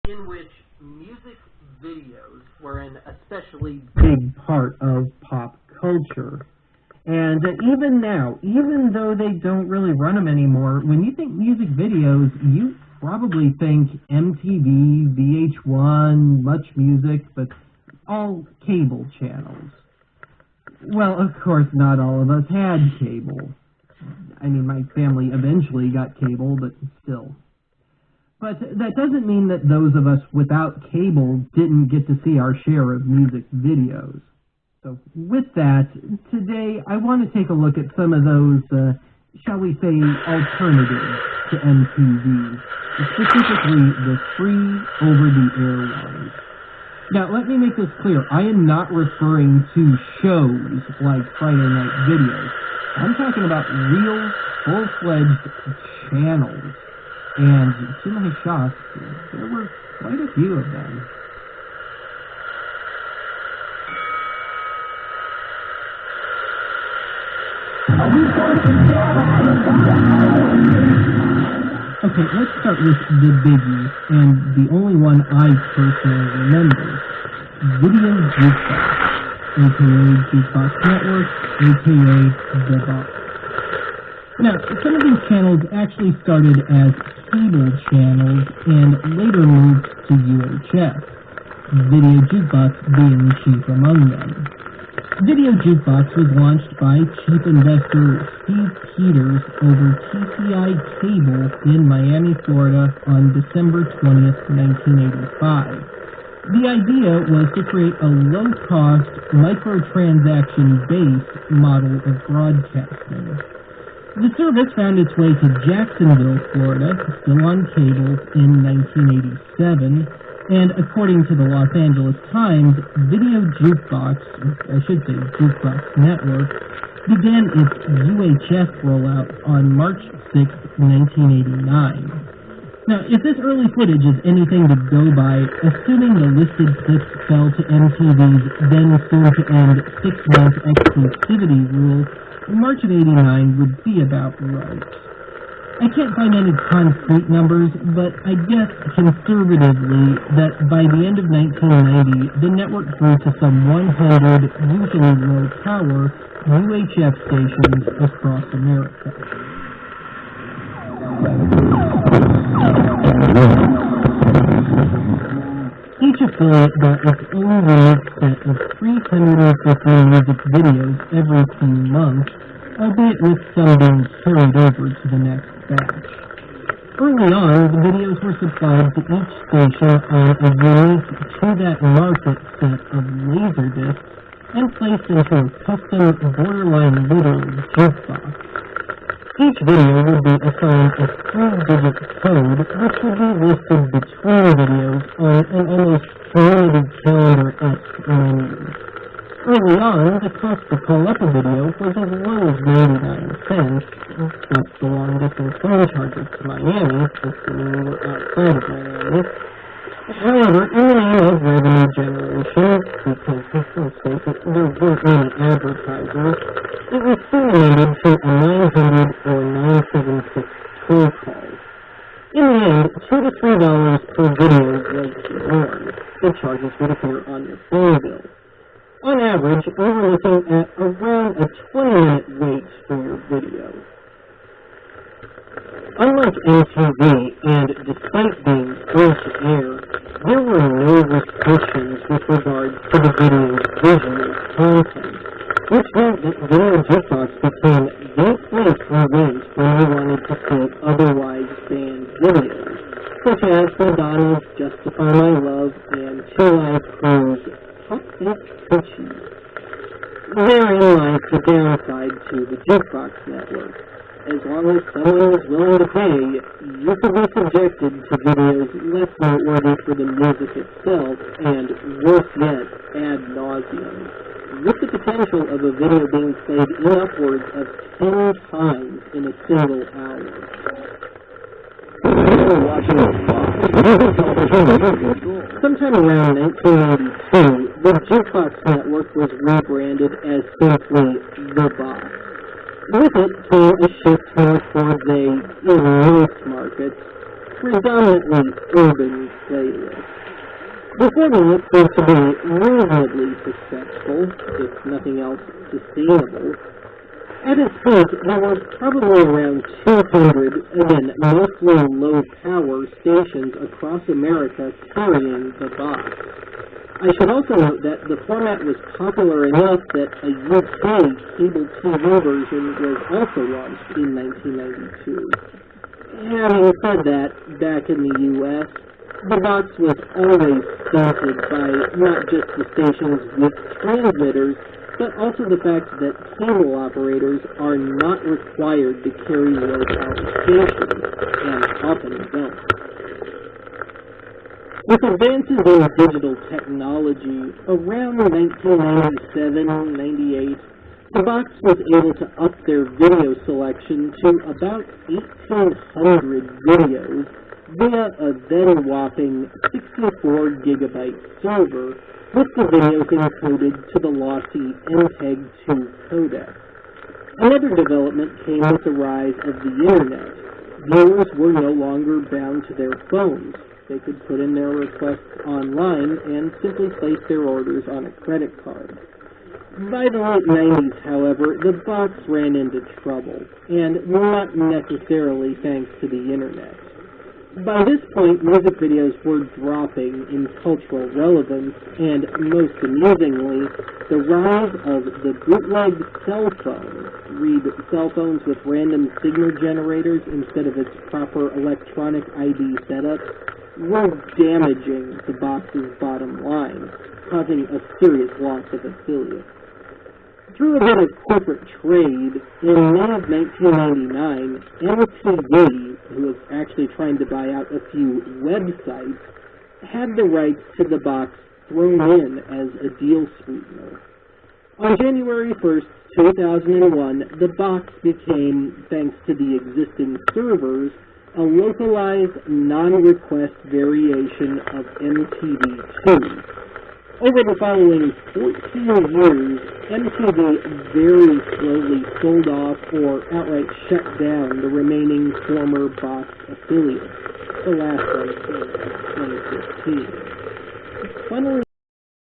in which music videos were an especially big part of pop culture. And even now, even though they don't really run them anymore, when you think music videos, you probably think MTV, VH1, Much Music, but all cable channels. Well, of course, not all of us had cable. I mean, my family eventually got cable, but still. But that doesn't mean that those of us without cable didn't get to see our share of music videos. So with that, today I want to take a look at some of those, shall we say, alternatives to MTV, specifically the free over-the-air ones. Now, let me make this clear. I am not referring to shows like Friday Night Videos. I'm talking about real, full-fledged channels. And to my shock, there were quite a few of them. Okay, let's start with the biggie, and the only one I personally remember. Video Jukebox, aka Jukebox Network, aka The Box. Now, some of these channels actually started as cable channels and later moved to UHF, Video Jukebox being chief among them. Video Jukebox was launched by chief investor Steve Peters over TCI Cable in Miami, Florida on December 20th, 1985. The idea was to create a low-cost, microtransaction-based model of broadcasting. The service found its way to Jacksonville, Florida, still on cable, in 1987, and according to the Los Angeles Times, Video Jukebox, I should say Jukebox Network, began its UHF rollout on March 6, 1989. Now, if this early footage is anything to go by, assuming the listed clips fell to MTV's then soon-to-end 6-month exclusivity rule, March of '89 would be about right. I can't find any concrete numbers, but I guess conservatively that by the end of 1990, the network grew to some 100, usually low-power, UHF stations across America. Each affiliate got its own unique set of 350 music videos every few months, albeit with some being carried over to the next batch. Early on, the videos were supplied to each station on a unique to-that-market set of laserdiscs and placed into a custom borderline literal jukebox. Each video would be assigned a 3-digit code, which would be listed between videos on an almost community calendar-esque menu. Early on, the cost to call up a video was as low as 99 cents, plus the long-distance phone charges to Miami, assuming we were outside of Miami. However, in the name of revenue generation, because let's face it, there weren't many advertisers, it was soon limited to a 900 or 976 toll call. In the end, $2 to $3 per video was the norm. The charges would appear on your phone bill. On average, we were looking at around a 20-minute wait for your video. Unlike MTV, and despite being free-to-air, there were no restrictions with regard to the video's visual content, which meant that Video Jukebox became the place we went when we wanted to see otherwise banned videos, such as Madonna's Justify My Love and Two Live Crew's Hot Baked Cookies. Therein lies the downside to the Jukebox Network. As long as someone was willing to pay, you could be subjected to videos less noteworthy for the music itself, and worse yet, ad nauseum, with the potential of a video being played in upwards of 10 times in a single hour. Sometime around 1982, the Jukebox Network was rebranded as simply The Box. With it came a shift more towards a niche market, predominantly urban playlists. The format proved to be reasonably successful, if nothing else sustainable. At its peak, there were probably around 200, again, mostly low-power stations across America carrying the box. I should also note that the format was popular enough that a UK cable TV version was also launched in 1992. Having said that, back in the US, the box was always stunted by not just the stations with transmitters, but also the fact that cable operators are not required to carry low-power stations, and often don't. With advances in digital technology, around 1997-98, the box was able to up their video selection to about 1,800 videos via a then whopping 64-gigabyte server, with the videos included to the lossy MPEG-2 codec. Another development came with the rise of the Internet. Viewers were no longer bound to their phones. They could put in their requests online and simply place their orders on a credit card. By the late 90s, however, the box ran into trouble, and not necessarily thanks to the Internet. By this point, music videos were dropping in cultural relevance, and most amusingly, the rise of the bootleg cell phone, read cell phones with random signal generators instead of its proper electronic ID setup, were damaging the box's bottom line, causing a serious loss of affiliates. Through a bit of corporate trade, in May of 1999, MTV, who was actually trying to buy out a few websites, had the rights to the box thrown in as a deal sweetener. On January 1st, 2001, the box became, thanks to the existing servers, a localized, non-request variation of MTV2. Over the following 14 years, MTV very slowly sold off or outright shut down the remaining former box affiliates. The last one came in 2015. Funnily